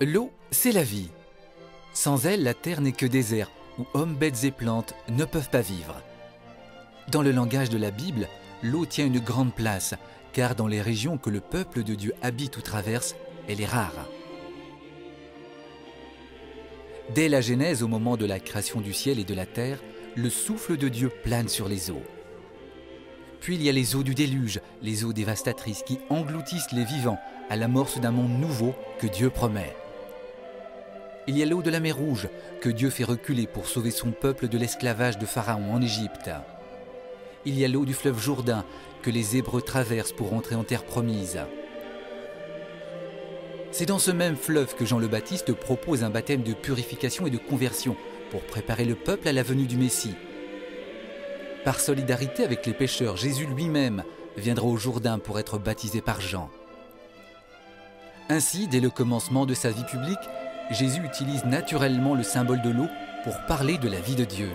L'eau, c'est la vie. Sans elle, la terre n'est que désert, où hommes, bêtes et plantes ne peuvent pas vivre. Dans le langage de la Bible, l'eau tient une grande place, car dans les régions que le peuple de Dieu habite ou traverse, elle est rare. Dès la Genèse, au moment de la création du ciel et de la terre, le souffle de Dieu plane sur les eaux. Puis il y a les eaux du déluge, les eaux dévastatrices qui engloutissent les vivants à l'amorce d'un monde nouveau que Dieu promet. Il y a l'eau de la mer Rouge que Dieu fait reculer pour sauver son peuple de l'esclavage de Pharaon en Égypte. Il y a l'eau du fleuve Jourdain que les Hébreux traversent pour entrer en terre promise. C'est dans ce même fleuve que Jean le Baptiste propose un baptême de purification et de conversion pour préparer le peuple à la venue du Messie. Par solidarité avec les pécheurs, Jésus lui-même viendra au Jourdain pour être baptisé par Jean. Ainsi, dès le commencement de sa vie publique, Jésus utilise naturellement le symbole de l'eau pour parler de la vie de Dieu.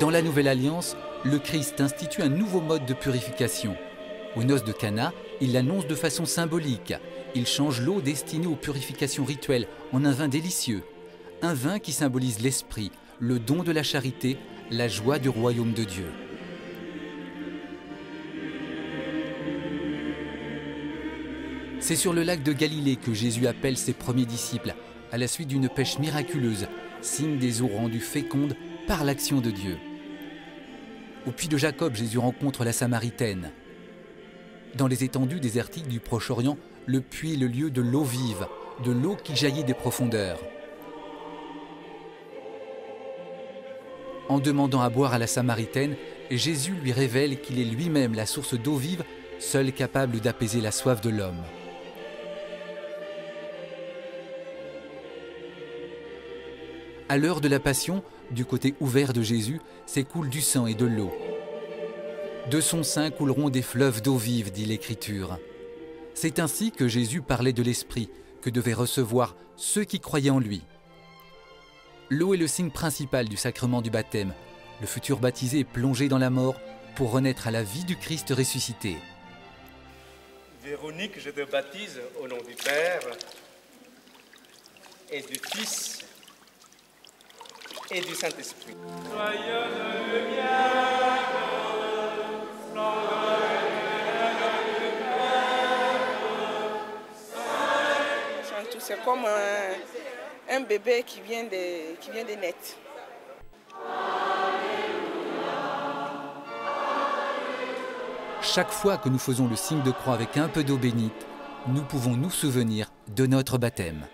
Dans la Nouvelle Alliance, le Christ institue un nouveau mode de purification. Aux noces de Cana, il l'annonce de façon symbolique. Il change l'eau destinée aux purifications rituelles en un vin délicieux. Un vin qui symbolise l'esprit, le don de la charité, la joie du royaume de Dieu. C'est sur le lac de Galilée que Jésus appelle ses premiers disciples, à la suite d'une pêche miraculeuse, signe des eaux rendues fécondes par l'action de Dieu. Au puits de Jacob, Jésus rencontre la Samaritaine. Dans les étendues désertiques du Proche-Orient, le puits est le lieu de l'eau vive, de l'eau qui jaillit des profondeurs. En demandant à boire à la Samaritaine, Jésus lui révèle qu'il est lui-même la source d'eau vive, seule capable d'apaiser la soif de l'homme. À l'heure de la Passion, du côté ouvert de Jésus, s'écoule du sang et de l'eau. De son sein couleront des fleuves d'eau vive, dit l'Écriture. C'est ainsi que Jésus parlait de l'Esprit, que devaient recevoir ceux qui croyaient en lui. L'eau est le signe principal du sacrement du baptême. Le futur baptisé est plongé dans la mort pour renaître à la vie du Christ ressuscité. Véronique, je te baptise au nom du Père et du Fils et du Saint-Esprit. C'est comme un bébé qui vient de naître. Chaque fois que nous faisons le signe de croix avec un peu d'eau bénite, nous pouvons nous souvenir de notre baptême.